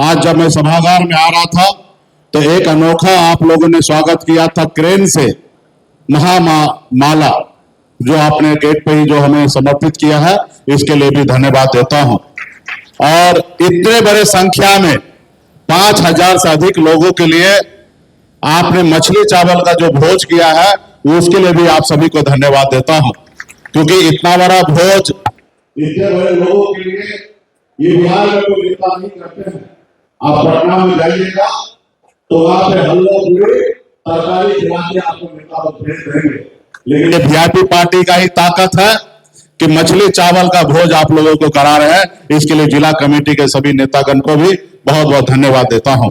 आज जब मैं सभागार में आ रहा था तो एक अनोखा आप लोगों ने स्वागत किया था क्रेन से, महामाला जो आपने गेट पे ही जो हमें समर्पित किया है, इसके लिए भी धन्यवाद देता हूं। और इतने बड़े संख्या में 5000 से अधिक लोगों के लिए आपने मछली चावल का जो भोज किया है, उसके लिए भी आप सभी को धन्यवाद देता हूं, क्योंकि इतना बड़ा भोज इतने बड़े लोगों के लिए ये बिहार में कोई नेता नहीं करते हैं। आप पटना में जाइएगा तो वहां पे हल्ला पूरी तरकारी खिला के आपको नेता लोग भेज देंगे, लेकिन ये वीआईपी पार्टी का ही ताकत है कि मछली चावल का भोज आप लोगों को करा रहे हैं। इसके लिए जिला कमेटी के सभी नेतागण को भी बहुत बहुत धन्यवाद देता हूं।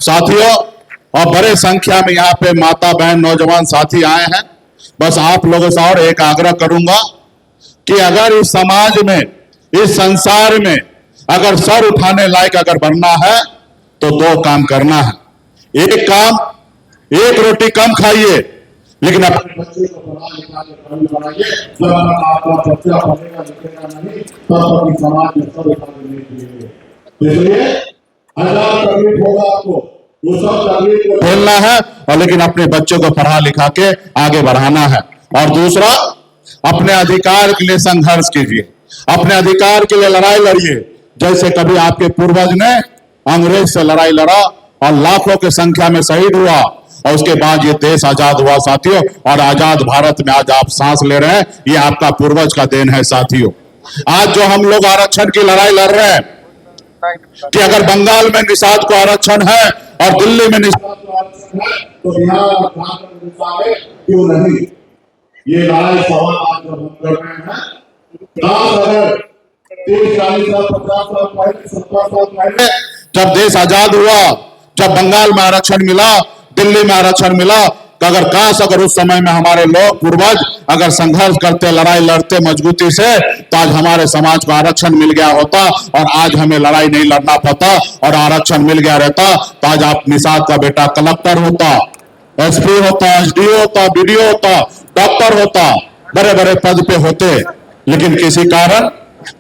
साथियों, और बड़े संख्या में यहाँ पे माता बहन नौजवान साथी आए हैं। बस आप लोगों से और एक आग्रह करूंगा कि अगर इस समाज में, इस संसार में अगर सर उठाने लायक अगर बनना है तो दो काम करना है। एक काम, एक रोटी कम खाइए, लेकिन अपने बच्चे को पढ़ा लिखा के कवि बनाइए। जब आपका बच्चा पढ़ेगा लिखेगा नहीं, तब समाज में सर उठाने नहीं देंगे। इसलिए हजार तकलीफ होगा आपको, वो सब तकलीफ को झेलना है, और लेकिन अपने बच्चों को पढ़ा लिखा के आगे बढ़ाना है। और दूसरा, अपने अधिकार के लिए संघर्ष कीजिए, अपने अधिकार के लिए लड़ाई लड़िए। जैसे कभी आपके पूर्वज ने अंग्रेज से लड़ाई लड़ा और लाखों की संख्या में शहीद हुआ, और उसके बाद ये देश आजाद हुआ साथियों। और आजाद भारत में आज आप सांस ले रहे हैं, ये आपका पूर्वज का देन है साथियों। आज जो हम लोग आरक्षण की लड़ाई लड़ रहे हैं कि अगर बंगाल में निषाद को आरक्षण है और दिल्ली में निषाद को आरक्षण है, तो बिहार और झारखंड में क्यों नहीं? ये लड़ाई सवाल आज जो हम कर रहे हैं, 30, 40 साल, 50 साल पहले, 70 साल पहले जब देश आजाद हुआ, जब बंगाल में आरक्षण मिला, दिल्ली में आरक्षण मिला, तो अगर काश अगर उस समय में हमारे लोग पूर्वज अगर संघर्ष करते, लड़ाई लड़ते मजबूती से, तो आज हमारे समाज को आरक्षण मिल गया होता और आज हमें लड़ाई नहीं लड़ना पड़ता और आरक्षण मिल गया रहता, तो आज आप निषाद का बेटा कलेक्टर होता, एसपी होता, एसडीओ होता, बीडीओ होता, डॉक्टर होता, बड़े बड़े पद पे होते। लेकिन किसी कारण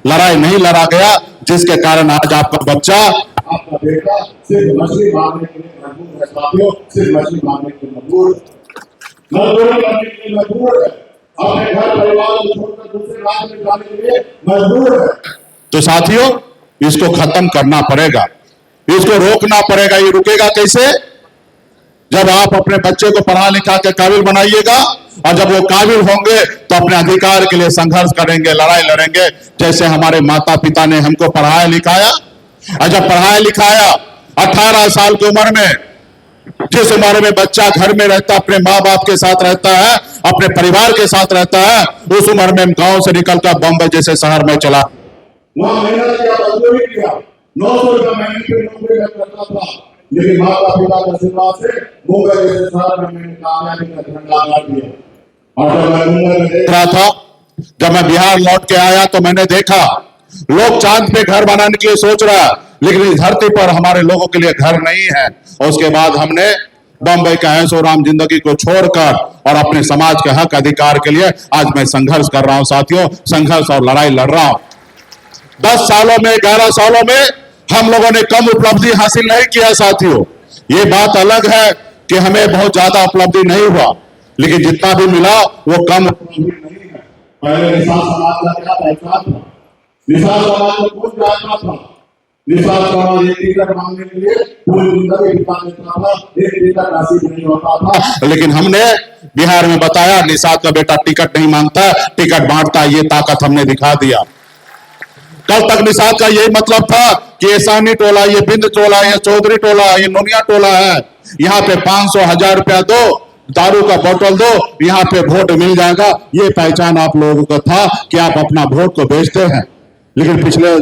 लड़ाई नहीं लड़ा गया, जिसके कारण आज आपका बच्चा, आपका बेटा सिर्फ मछली मारने के लिए मजबूर है साथियों, सिर्फ मछली मारने के लिए मजबूर करने के लिए मजबूर है, अपने घर परिवार को छोड़कर दूसरे राज्य में जाने के लिए मजबूर है। तो साथियों, इसको खत्म करना पड़ेगा, इसको रोकना पड़ेगा। ये रुकेगा कैसे? जब आप अपने बच्चे को पढ़ा लिखा के काबिल बनाइएगा, और जब वो काबिल होंगे तो अपने अधिकार के लिए संघर्ष करेंगे, लड़ाई लड़ेंगे। जैसे हमारे माता पिता ने हमको पढ़ाया लिखाया, और जब पढ़ाया लिखाया 18 साल की उम्र में, जिस उम्र में बच्चा घर में रहता, अपने माँ बाप के साथ रहता है, अपने परिवार के साथ रहता है, उस उम्र में गांव से निकलकर बम्बई जैसे शहर में चला, वहां मेहनत किया, मजदूरी किया, 900 रुपये महीने की नौकरी करता था, लेकिन माता पिता के आशीर्वाद से मुंबई जैसे शहर में मैंने कामयाबी का झंडा गाड़ दिया। और जब मैं मुंबई में देख रहा था, जब मैं बिहार लौट के आया, तो मैंने देखा लोग चांद पे घर बनाने के लिए सोच रहा है, लेकिन इस धरती पर हमारे लोगों के लिए घर नहीं है। और उसके बाद हमने बम्बई का ऐशो आराम जिंदगी को छोड़कर और अपने समाज के हक अधिकार के लिए आज मैं संघर्ष कर रहा हूं साथियों, संघर्ष और लड़ाई लड़ रहा हूं। 10 सालों में, 11 सालों में हम लोगों ने कम उपलब्धि हासिल नहीं किया साथियों। ये बात अलग है कि हमें बहुत ज्यादा उपलब्धि नहीं हुआ, लेकिन जितना भी मिला वो कम उपलब्धि नहीं है। पहले निषाद समाज का क्या पहचान था? निषाद समाज में कौन जानता था? निषाद समाज एक टिकट मांगने के लिए पूरी जिंदगी बिता देता था, एक टिकट नसीब नहीं होता था। लेकिन हमने बिहार में बताया, निषाद का बेटा टिकट नहीं मांगता, टिकट बांटता, ये ताकत हमने दिखा दिया। कल तक निषाद का यही मतलब था कि ये सानी टोला, ये बिंद टोला, ये चौधरी टोला, ये नोनिया टोला है, यहाँ पे 500, 1000 रुपया दो, दारू का बोतल दो, यहाँ पे वोट मिल जाएगा। ये पहचान आप लोगों को था कि आप अपना वोट को बेचते हैं। लेकिन पिछले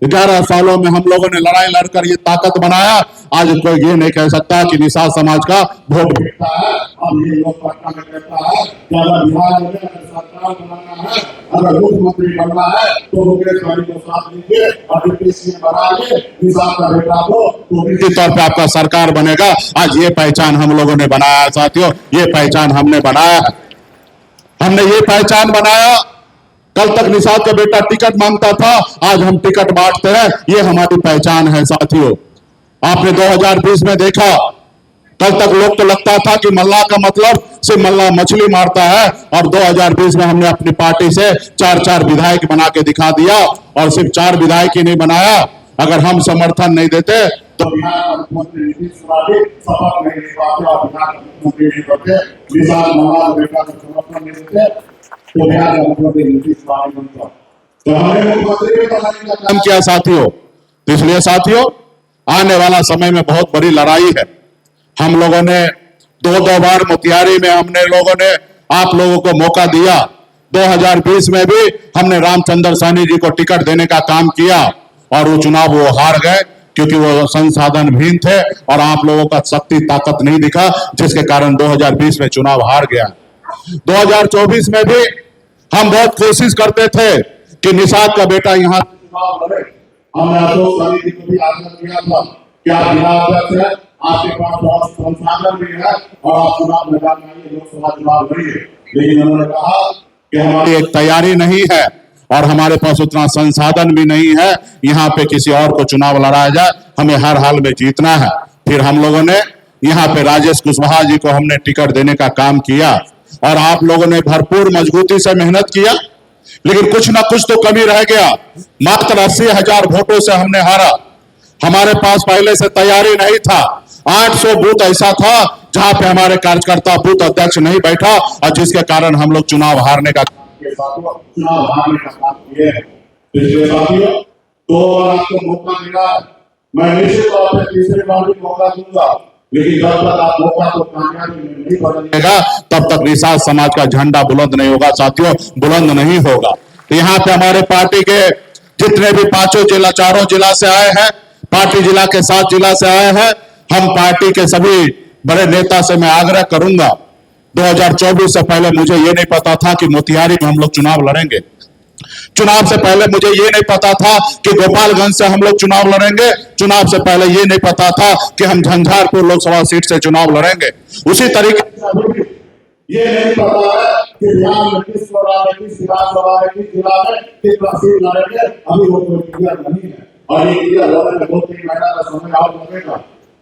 11 सालों में हम लोगों ने लड़ाई लड़कर ये ताकत बनाया। आज कोई ये नहीं कह सकता कि निषाद समाज का वोट बिकता है। अब ये लोग पटना में कहता है कि अगर बिहार में अगर सरकार बनाना है, अगर मुख्यमंत्री बनना है, तो मुकेश सहनी को साथ लीजिए और डिप्टी सीएम बनाइए, निषाद का बेटा हो तो निश्चित तौर पर आपका सरकार बनेगा। आज ये पहचान हम लोगों ने बनाया है साथियों, ये पहचान हमने बनाया है। हमने ये पहचान बनाया कल तक निषाद का बेटा टिकट मांगता था, आज हम टिकट बांटते हैं। ये हमारी पहचान है साथियों। आपने 2020 में देखा, कल तक लोग तो लगता था कि मल्लाह का मतलब सिर्फ मल्लाह मछली मारता है, और 2020 में हमने अपनी पार्टी से 4-4 विधायक बना के दिखा दिया। और सिर्फ 4 विधायक ही नहीं बनाया, अगर हम समर्थन नहीं देते तो बिहार का मुख्यमंत्री नीतीश कुमार भी शपथ नहीं ले पाते, और बिहार का मुख्यमंत्री नहीं बनते। निषाद मल्लाह बेटा का समर्थन नहीं देते तो बिहार का मुख्यमंत्री नीतीश कुमार नहीं बनता। तो हमने मुख्यमंत्री भी बनाने का काम किया साथियों। तो इसलिए साथियों, आने वाला समय में बहुत बड़ी लड़ाई है। हम लोगों ने 2 बार मोतिहारी में हमने लोगों ने आप लोगों को मौका दिया। 2020 में भी हमने रामचंद्र सैनी जी को टिकट देने का काम किया, और वो चुनाव वो हार गए क्योंकि वो संसाधनहीन थे और आप लोगों का शक्ति ताकत नहीं दिखा, जिसके कारण 2020 में चुनाव हार गया। 2024 में भी हम बहुत कोशिश करते थे कि निषाद का बेटा यहाँ चुनाव लड़े। हमने अशोक सैनी जी को भी आग्रह किया था कि आप जिला अध्यक्ष हैं, आपके पास बहुत संसाधन भी है और आप चुनाव मैदान में आइए, लोकसभा चुनाव लड़िए। लेकिन उन्होंने कहा कि हमारी एक तैयारी नहीं है और हमारे पास उतना संसाधन भी नहीं है, यहाँ पे किसी और को चुनाव लड़ाया जाए, हमें हर हाल में जीतना है। फिर हम लोगों ने यहाँ पे राजेश कुशवाहा जी को हमने टिकट देने का काम किया, और आप लोगों ने भरपूर मजबूती से मेहनत किया, लेकिन कुछ ना कुछ तो कमी रह गया। मात्र 80,000 वोटों से हमने हारा। हमारे पास पहले से तैयारी नहीं था। 800 बूथ ऐसा था जहां पे हमारे कार्यकर्ता बूथ अध्यक्ष नहीं बैठा, और जिसके कारण हम लोग चुनाव हारने का काम किए हैं। इसलिए साथियों, तो आपको मौका मिला, मैं निश्चित तौर पर तीसरी बार भी मौका दूंगा, लेकिन जब तक आप मौका को कामयाबी में नहीं बदलिएगा, तब तक निषाद समाज का झंडा बुलंद नहीं होगा साथियों, बुलंद नहीं होगा। यहाँ पे हमारे पार्टी के जितने भी 5 जिला 4 जिला से आए हैं, पार्टी जिला के 7 जिला से आए हैं, हम पार्टी के सभी बड़े नेता से मैं आग्रह करूंगा, 2024 से पहले मुझे ये नहीं पता था कि मोतिहारी में हम लोग चुनाव लड़ेंगे। चुनाव से पहले मुझे ये नहीं पता था कि गोपालगंज से हम लोग चुनाव लड़ेंगे। चुनाव से पहले ये नहीं पता था कि हम झंझारपुर लोकसभा सीट से चुनाव लड़ेंगे। उसी तरीके से ये नहीं पता है कि बिहार में किस विधानसभा में किस जिला में किस सीट लड़ेंगे, अभी वो क्लियर नहीं है, और ये क्लियर होने में 2-3 महीना का समय और लगेगा।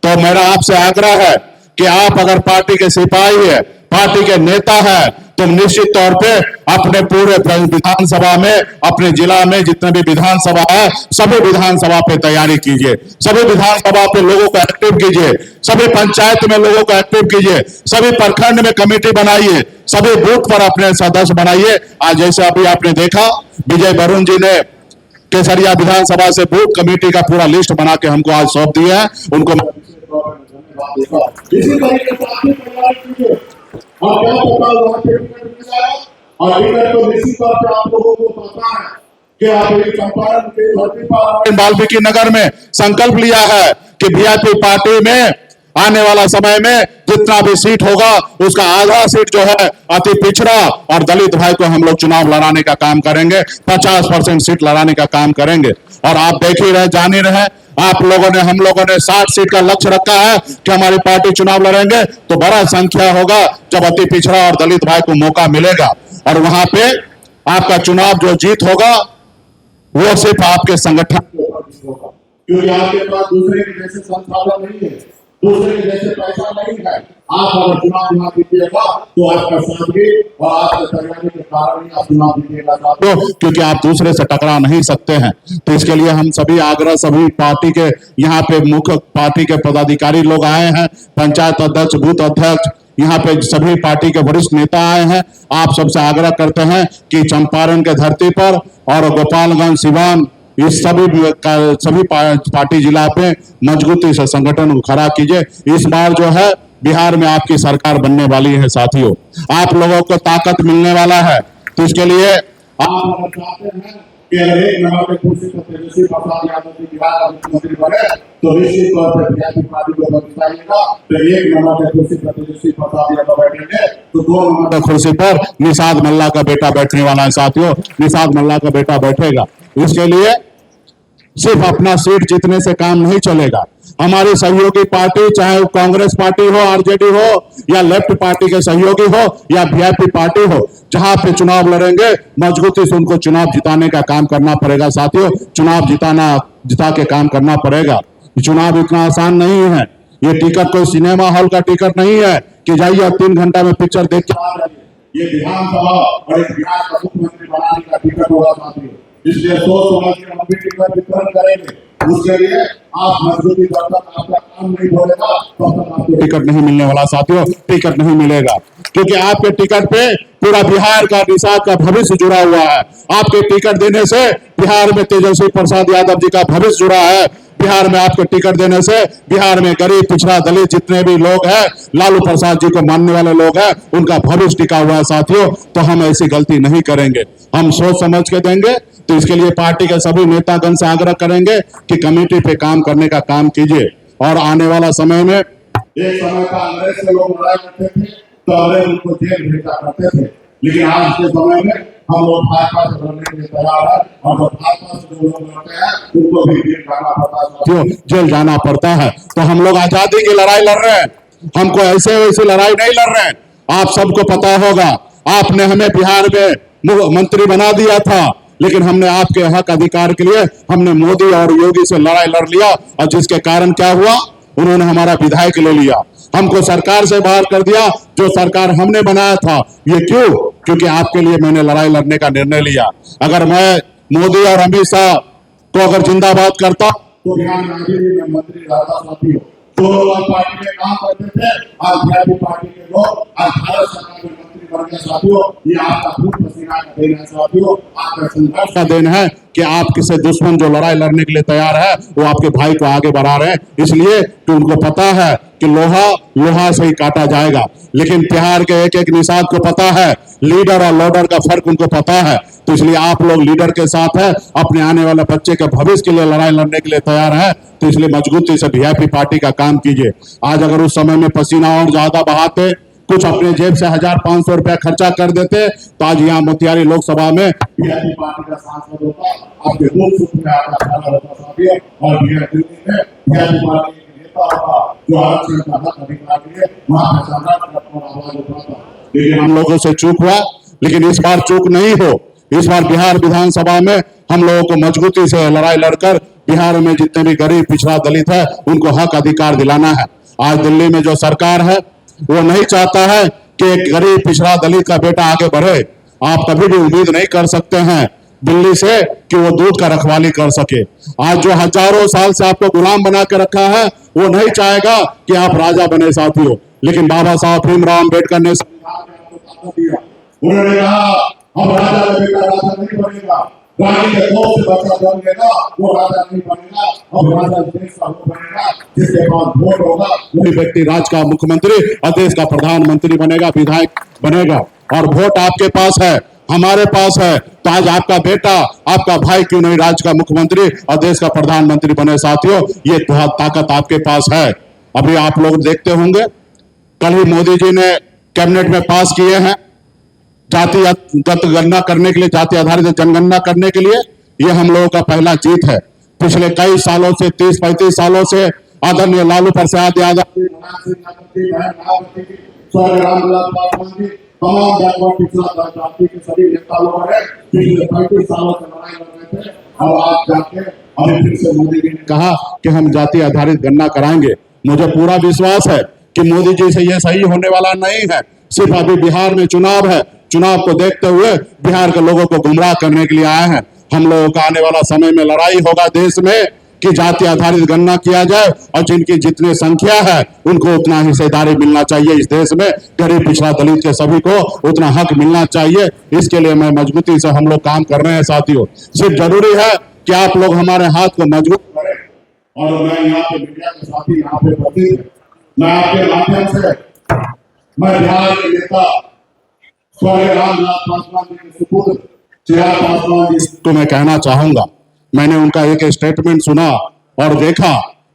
तो मेरा आपसे आग्रह है कि आप अगर पार्टी के सिपाही है, पार्टी के नेता है, तो निश्चित तौर पे अपने पूरे विधानसभा में, अपने जिला में जितने भी विधानसभा है, सभी विधानसभा पे तैयारी कीजिए, सभी विधानसभा पे लोगों को एक्टिव कीजिए, सभी पंचायत में लोगों को एक्टिव कीजिए, सभी प्रखंड में कमेटी बनाइए, सभी बूथ पर अपने सदस्य बनाइए। आज जैसे अभी आपने देखा, विजय वरुण जी ने केसरिया विधानसभा से बूथ कमेटी का पूरा लिस्ट बना के हमको आज सौंप दिया है। उनको इसी तरीके से आपकी तैयारी कीजिए, और क्या पता वहां पे टिकट मिल जाए, और टिकट तो निश्चित तौर पे आप लोगों को पता है कि आप ये चंपारण के धरती पर वाल्मीकि नगर में संकल्प लिया है कि बीजेपी पार्टी में आने वाला समय में जितना भी सीट होगा, उसका आधा सीट जो है अति पिछड़ा और दलित भाई को हम लोग चुनाव लड़ाने का काम करेंगे, 50% सीट लड़ाने का काम करेंगे। और आप देख ही रहे, जान ही रहे, आप लोगों ने, हम लोगों ने 60 सीट का लक्ष्य रखा है कि हमारी पार्टी चुनाव लड़ेंगे, तो बड़ा संख्या होगा जब अति पिछड़ा और दलित भाई को मौका मिलेगा, और वहां पे आपका चुनाव जो जीत होगा वो सिर्फ आपके संगठन के ऊपर होगा, क्योंकि आपके पास दूसरे के जैसे संसाधन नहीं है, दूसरे के जैसे पैसा नहीं है। आप अगर चुनाव यहाँ जीतिएगा तो आपका साथी और आपके तैयारी के कारण ही आप चुनाव जीतिएगा साथियों, क्योंकि आप दूसरे से टकरा नहीं सकते हैं। तो इसके लिए हम सभी आग्रह, सभी पार्टी के यहाँ पे मुख्य पार्टी के पदाधिकारी लोग आए हैं, पंचायत अध्यक्ष, बूथ अध्यक्ष, यहाँ पे सभी पार्टी के वरिष्ठ नेता आए हैं। आप सबसे आग्रह करते हैं कि चंपारण के धरती पर और गोपालगंज, सिवान, इस सभी पार्टी जिला पे मजबूती से संगठन को खड़ा कीजिए। इस बार जो है बिहार में आपकी सरकार बनने वाली है साथियों, आप लोगों को ताकत मिलने वाला है। तो इसके लिए आप अगर चाहते हैं कि अगर एक नंबर पे कुर्सी पर तेजस्वी प्रसाद यादव जी बिहार का मुख्यमंत्री बने, तो निश्चित तौर पर बीजेपी पार्टी को बताइएगा, तो एक नंबर पे कुर्सी पर तेजस्वी प्रसाद यादव बैठेंगे, तो 2 नंबर कुर्सी पर निषाद मल्लाह का बेटा बैठने वाला है साथियों, निषाद मल्लाह का बेटा बैठेगा। इसके लिए सिर्फ अपना सीट जीतने से काम नहीं चलेगा। हमारी सहयोगी पार्टी, चाहे वो कांग्रेस पार्टी हो, आरजेडी हो, या लेफ्ट पार्टी के सहयोगी हो, या वीआईपी पार्टी हो, जहां पे चुनाव लड़ेंगे मजबूती से उनको चुनाव जिताने का काम करना पड़ेगा साथियों। चुनाव जिता के काम करना पड़ेगा। चुनाव इतना आसान नहीं है। ये टिकट कोई सिनेमा हॉल का टिकट नहीं है कि जाइए 3 घंटा में पिक्चर देख के आ जाइए। ये विधानसभा और एक बिहार का मुख्यमंत्री बनाने का टिकट होगा साथियों। इसलिए सोच समझ के हम भी टिकट वितरण करेंगे। उसके लिए आप मजबूती जब तक आपका काम नहीं होगा तब तक आपको टिकट नहीं मिलने वाला साथियों। टिकट नहीं मिलेगा क्योंकि आपके टिकट पे पूरा बिहार का निषाद का भविष्य जुड़ा हुआ है। आपके टिकट देने से बिहार में तेजस्वी प्रसाद यादव जी का भविष्य जुड़ा है। बिहार में आपको टिकट देने से बिहार में गरीब पिछड़ा दलित जितने भी लोग हैं, लालू प्रसाद जी को मानने वाले लोग हैं, उनका भविष्य टिका हुआ है साथियों। तो हम ऐसी गलती नहीं करेंगे। हम सोच समझ के देंगे। तो इसके लिए पार्टी के सभी नेतागण से आग्रह करेंगे कि कमेटी पे काम करने का काम कीजिए। और आने वाला समय में एक समय का अंग्रेज से लोग लड़ाई करते थे तो अंग्रेज उनको जेल भेजा करते थे, लेकिन आज के समय में हम लोग भाजपा से लड़ने के लिए तैयार है। और भाजपा से जो लोग लड़ते हैं उनको भी जेल जाना पड़ता है, जेल जाना पड़ता है। तो हम लोग आजादी की लड़ाई लड़ रहे हैं। हमको ऐसे वैसे लड़ाई नहीं लड़ रहे हैं। आप सबको पता होगा, आपने हमें बिहार में मंत्री बना दिया था, लेकिन हमने आपके हक अधिकार के लिए हमने मोदी और योगी से लड़ाई लड़ लिया। और जिसके कारण क्या हुआ, उन्होंने हमारा विधायक ले लिया, हमको सरकार से बाहर कर दिया, जो सरकार हमने बनाया था। ये क्यों? क्योंकि आपके लिए मैंने लड़ाई लड़ने का निर्णय लिया। अगर मैं मोदी और अमित शाह को अगर जिंदाबाद करता तो बिहार में मंत्री रहता साथियों। तो लोग पार्टी में काम करते थे, आज बीजेपी पार्टी के लोग आज भारत सरकार में मंत्री बन गए साथियों। ये आपका खून पसीना का देन है साथियों, आपका संघर्ष का देन है कि आप किसी दुश्मन जो लड़ाई लड़ने के लिए तैयार है वो आपके भाई को आगे बढ़ा रहे हैं। इसलिए कि उनको पता है कि लोहा लोहा से ही काटा जाएगा। लेकिन बिहार के एक एक निषाद को पता है लीडर और लोडर का फर्क उनको पता है। तो इसलिए आप लोग लीडर के साथ है, अपने आने वाले बच्चे के भविष्य के लिए लड़ाई लड़ने के लिए तैयार है। तो इसलिए मजबूती से वीआईपी पार्टी का काम कीजिए। आज अगर उस समय में पसीना और ज्यादा बहाते, कुछ अपने जेब से 1500 रुपया खर्चा कर देते, तो आज यहाँ मोतिहारी लोकसभा में वीआईपी पार्टी का सांसद होता, आपके दूर सुख में आपका खड़ा होता साथियों। और वीआईपी पार्टी के नेता होता जो आरक्षण का हक अधिकार के लिए वहां पे संघर्ष करता आवाज उठाता। लेकिन हम लोगों से चूक हुआ, लेकिन इस बार चूक नहीं हो। इस बार बिहार विधानसभा में हम लोगों को मजबूती से लड़ाई लड़कर बिहार में जितने भी गरीब पिछड़ा दलित है उनको हक अधिकार दिलाना है। आज दिल्ली में जो सरकार है वो नहीं चाहता है कि एक गरीब पिछड़ा दलित का बेटा आगे बढ़े। आप कभी भी उम्मीद नहीं कर सकते हैं दिल्ली से कि वो दूध का रखवाली कर सके। आज जो हजारों साल से आपको गुलाम बना के रखा है वो नहीं चाहेगा कि आप राजा बने साथियों। लेकिन बाबा साहब भीमराव अम्बेडकर ने दिया, उन्होंने कहा हम राजा बेटा राजा नहीं बनेगा, रानी के कोख से बच्चा जन्म लेगा वो राजा नहीं बनेगा, अब राजा देश का वो बनेगा जिसके पास वोट होगा वही व्यक्ति राज्य का मुख्यमंत्री और देश का प्रधानमंत्री बनेगा, विधायक बनेगा। और वोट आपके पास है, हमारे पास है। तो आज आपका बेटा आपका भाई क्यों नहीं राज्य का मुख्यमंत्री और देश का प्रधानमंत्री बने साथियों। ये ताकत आपके पास है। अभी आप लोग देखते होंगे कल ही मोदी जी ने कैबिनेट में पास किए हैं जातिगत गणना करने के लिए, जाति आधारित जनगणना करने के लिए। ये हम लोगों का पहला जीत है। पिछले कई सालों से 30-35 सालों से आदरणीय लालू प्रसाद यादव तमाम बैकवर्ड पिछड़ा जाति के सभी नेता लोग हैं पिछले 35 सालों से लड़ाई लड़ रहे थे। और आज जाके अभी फिर से मोदी जी ने कहा कि हम जाति आधारित गणना कराएंगे। मुझे पूरा विश्वास है कि मोदी जी से ये सही होने वाला नहीं है। सिर्फ अभी बिहार में चुनाव है, चुनाव को देखते हुए बिहार के लोगों को गुमराह करने के लिए आए हैं। हम लोगों का आने वाला समय में लड़ाई होगा देश में कि जाति आधारित गणना किया जाए और जिनकी जितनी संख्या है उनको उतना हिस्सेदारी मिलना चाहिए। इस देश में गरीब पिछड़ा दलित के सभी को उतना हक मिलना चाहिए। इसके लिए मैं मजबूती से हम लोग काम कर रहे हैं साथियों। सिर्फ जरूरी है कि आप लोग हमारे हाथ को मजबूत करें। और मैं यहाँ पे मीडिया के साथी यहाँ पे उपस्थित है, मैं आपके माध्यम से मैं बिहार के नेता स्वर्गीय रामविलास पासवान जी के सुपुत्र चिराग पासवान जी को मैं कहना चाहूंगा। मैंने उनका एक स्टेटमेंट सुना और देखा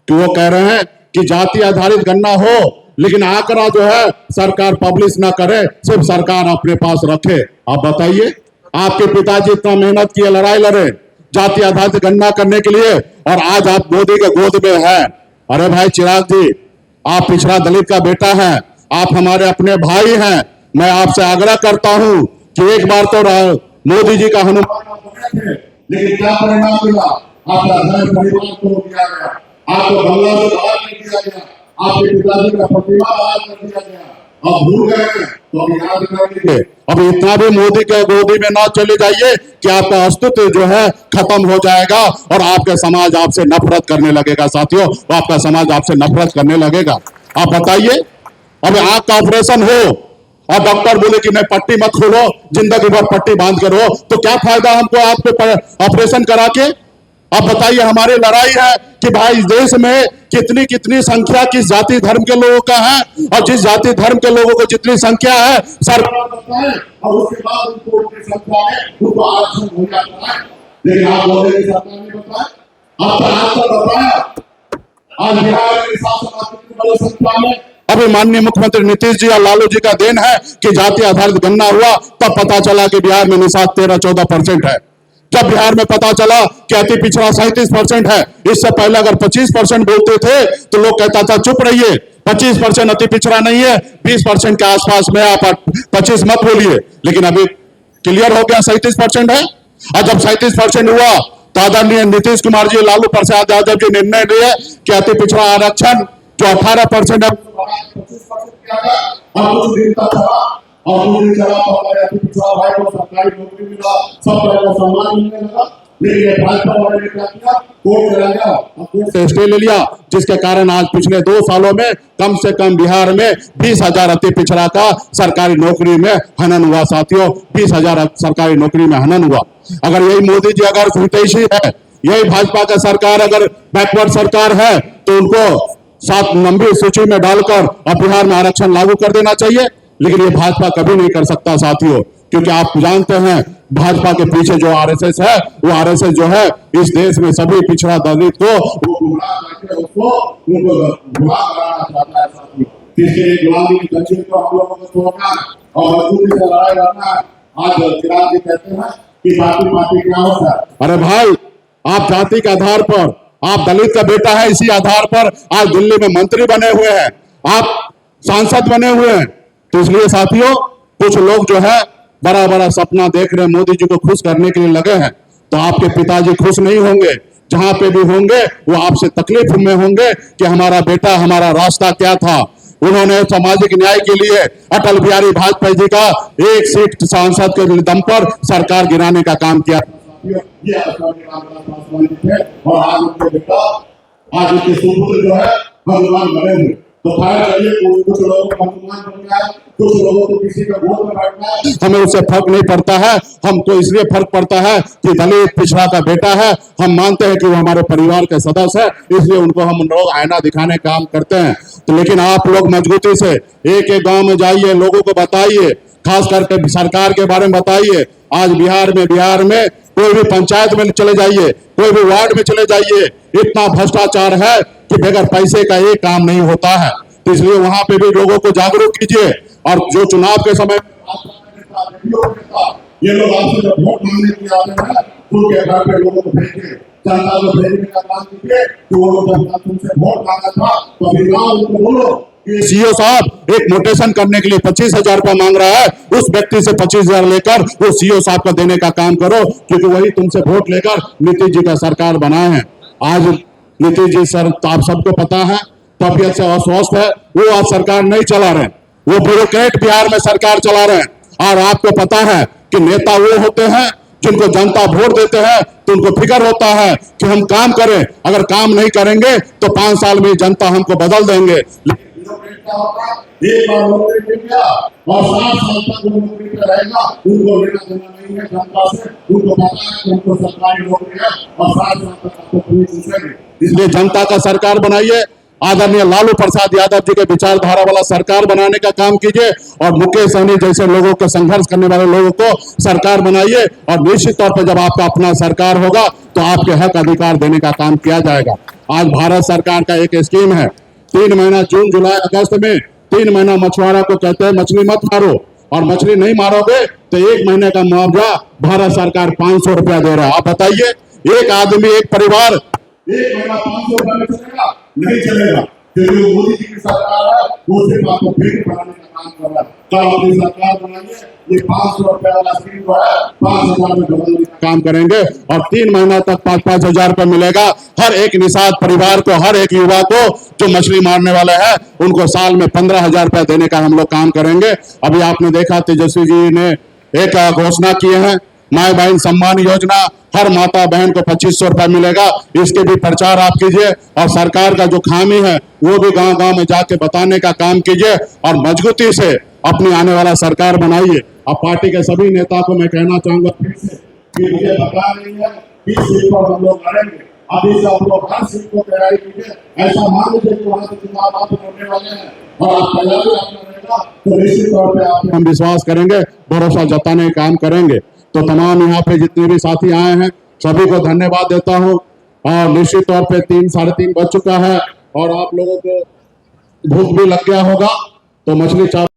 कि वो कह रहे हैं कि जाति आधारित गणना हो लेकिन आंकड़ा जो है सरकार पब्लिश ना करे, सिर्फ सरकार अपने पास रखे। आप बताइए, आपके पिताजी इतना मेहनत किए, लड़ाई लड़े जाति आधारित गणना करने के लिए और आज आप मोदी के गोद में हैं। अरे भाई चिराग जी, आप पिछड़ा दलित का बेटा हैं, आप हमारे अपने भाई हैं। मैं आपसे आग्रह करता हूं कि एक बार तो मोदी जी का हनुमान आप बने थे, लेकिन क्या परिणाम मिला? आपका घर परिवार को दिया गया, आपको बंगला से बाहर कर दिया गया, आपके पिताजी का प्रतिमा बाहर कर दिया गया। अब भूल गए हैं तो अब याद करेंगे। अब इतना भी मोदी के गोदी में ना चले जाइए कि आपका अस्तित्व जो है खत्म हो जाएगा और आपके समाज आपसे नफरत करने लगेगा। साथियों, आपका समाज आपसे नफरत करने लगेगा। आप बताइए, अब आंख का ऑपरेशन हो और डॉक्टर बोले कि नहीं पट्टी मत खोलो, जिंदगी भर पट्टी बांध के रहो, तो क्या फायदा हमको आपके ऑपरेशन करा के? आप बताइए, हमारी लड़ाई है कि भाई इस देश में कितनी कितनी संख्या किस जाति धर्म के लोगों का है, और जिस जाति धर्म के लोगों को जितनी संख्या है सरकार बताए, और उसके बाद उनको उनकी संख्या है उनको आरक्षण हो जाता है। लेकिन आप बोले कि सरकार ने बताया, आपका आंसर बताया। आज बिहार में शासन कितनी बड़ी संख्या में, अभी माननीय मुख्यमंत्री नीतीश जी और लालू जी का देन है कि जाति आधारित गणना हुआ, तब पता चला कि बिहार में निषाद 13-14% है। जब बिहार में पता चला कि अति पिछड़ा 37% है, इससे पहले अगर 25% बोलते थे तो लोग कहता था चुप रहिए, 25% अति पिछड़ा नहीं है, 20% के आसपास में आप 25 मत बोलिए। लेकिन अभी क्लियर हो गया 37% है। और जब 37% हुआ तो आदरणीय नीतीश कुमार जी, लालू प्रसाद यादव जी निर्णय लिए कि अति पिछड़ा आरक्षण जो 18% है 25% किया गया, और कुछ दिन तक चला, और कुछ दिन चला तो हमारे अति पिछड़ा भाई को सरकारी नौकरी मिला, सब तरह का सम्मान मिलने लगा। लेकिन भाजपा वाले ने क्या किया, कोर्ट चला गया और कोर्ट से स्टे ले लिया, जिसके कारण आज पिछले 2 सालों में कम से कम बिहार में 20,000 अति पिछड़ा का सरकारी नौकरी में हनन हुआ। साथियों, 20,000 सरकारी नौकरी में हनन हुआ। अगर यही मोदी जी अगर हितैषी है, यही भाजपा का सरकार अगर बैकवर्ड सरकार है, तो उनको 7 नंबर सूची में डालकर अब बिहार में आरक्षण लागू कर देना चाहिए। लेकिन ये भाजपा कभी नहीं कर सकता साथियों, क्योंकि आप जानते हैं भाजपा के पीछे जो आरएसएस है, वो आरएसएस जो है इस देश में सभी पिछड़ा दलित को वो गुमराह करके उसको उनको गुमराह कराना चाहता है साथियों। इसलिए गुलामी की जंजीर को हम लोगों को तोड़ना और मजबूती से लड़ाई लड़ना। आज चिराग जी कहते हैं कि जाति पाति क्या होता है। अरे भाई, आप जाति के आधार पर, आप दलित का बेटा है, इसी आधार पर आज दिल्ली में मंत्री बने हुए हैं, आप सांसद बने हुए हैं। तो इसलिए साथियों, कुछ लोग जो है बड़ा बड़ा सपना देख रहे हैं, मोदी जी को खुश करने के लिए लगे हैं। तो आपके पिताजी खुश नहीं होंगे, जहां पे भी होंगे वो आपसे तकलीफ में होंगे कि हमारा बेटा, हमारा रास्ता क्या था। उन्होंने सामाजिक न्याय के लिए अटल बिहारी वाजपेयी जी का 1 सीट सांसद के दम पर सरकार गिराने का काम किया। ये और आज उनके बेटा, आज उनके सुपुत्र जो है भगवान बने हुए। तो खैर चलिए, कुछ लोगों को भगवान बन गया, कुछ लोगों को किसी का वोट में बैठना है, हमें उससे फर्क नहीं पड़ता है। हमको इसलिए फर्क पड़ता है कि दलित पिछड़ा का बेटा है, हम मानते हैं कि वो हमारे परिवार के सदस्य है, इसलिए उनको हम लोग आईना दिखाने का काम करते हैं। तो लेकिन आप लोग मजबूती से एक एक गाँव में जाइए, लोगों को बताइए, खास करके सरकार के बारे में बताइए। आज बिहार में कोई भी पंचायत में चले जाइए, कोई भी वार्ड में चले जाइए, इतना भ्रष्टाचार है कि बगैर पैसे का एक काम नहीं होता है। तो इसलिए वहां पे भी लोगों को जागरूक कीजिए। और जो चुनाव के समय ये लोग आपसे जब वोट मांगने के लिए आते हैं, उनके घर पे लोगों को भेजिए, जनता को भेजने का काम कीजिए। तो वो लोग जब तुमसे वोट मांगा था तो अभी गाँव उनको बोलो सीओ साहब एक मोटेशन करने के लिए 25,000 रुपया मांग रहा है, उस व्यक्ति से 25,000 लेकर वो सीओ साहब को देने का काम करो, क्योंकि वही तुमसे वोट लेकर नीतीश जी का सरकार बनाए हैं। आज नीतीश जी सर, आप सबको पता है, तबियत से अस्वस्थ है, वो आज सरकार नहीं चला रहे, वो ब्यूरोक्रेट बिहार में सरकार चला रहे हैं। और आपको पता है कि नेता वो होते हैं जिनको जनता वोट देते हैं, तो उनको फिक्र होता है कि हम काम करें, अगर काम नहीं करेंगे तो 5 साल में जनता हमको बदल देंगे। एक बार नौकरी मिल गया और 7 साल तक वो नौकरी पे रहेगा, उनको लेना देना नहीं है जनता से, उनको पता है कि उनको सरकारी नौकरी है और 7 साल तक आपको पूछेंगे। इसलिए जनता का सरकार बनाइए, आदरणीय लालू प्रसाद यादव जी के विचारधारा वाला सरकार बनाने का काम कीजिए, और मुकेश सहनी जैसे लोगों को, संघर्ष करने वाले लोगों को सरकार बनाइए। और निश्चित तौर पर जब आपका अपना सरकार होगा तो आपके हक अधिकार देने का काम किया जाएगा। आज भारत सरकार का एक स्कीम है, 3 महीना जून जुलाई अगस्त में 3 महीना मछुआरा को कहते हैं मछली मत मारो, और मछली नहीं मारोगे तो 1 महीने का मुआवजा भारत सरकार 500 रुपया दे रहा है। आप बताइए, एक आदमी, एक परिवार 1 महीना 500 रुपया में चलेगा? नहीं चलेगा, क्योंकि मोदी जी की सरकार है, वो सिर्फ आपको पेट भराने का काम कर रहा है। कल अपनी सरकार बनाएंगे, ये 500 रुपए वाला स्कीम जो है 5,000 में बदलने का काम करेंगे और 3 महीना तक 5-5 हजार रुपए मिलेगा हर एक निषाद परिवार को, हर एक युवा को जो मछली मारने वाले हैं उनको साल में 15,000 रुपए देने का हम लोग काम करेंगे। अभी आपने देखा तेजस्वी जी ने एक घोषणा की है, माई बहन सम्मान योजना, हर माता बहन को 2500 रुपए मिलेगा। इसके भी प्रचार आप कीजिए और सरकार का जो खामी है वो भी गांव गांव में जाके बताने का काम कीजिए और मजबूती से अपनी आने वाला सरकार बनाइए। अब पार्टी के सभी नेता को मैं कहना चाहूंगा फिर से कि मुझे पता नहीं है किस सीट पर हम लोग लड़ेंगे। अभी से आप लोग हर सीट को तैयारी कीजिए। ऐसा मान लीजिए कि वहां से चुनाव आप होने वाले हैं और आप तैयारी अपना रहेगा तो निश्चित तौर पर आप हम विश्वास करेंगे, भरोसा जताने का काम करेंगे। तो तमाम यहाँ पे जितने भी साथी आए हैं सभी को धन्यवाद देता हूँ और निश्चित तौर पे 3 साढ़े 3 बज चुका है और आप लोगों को भूख भी लग गया होगा तो मछली चावल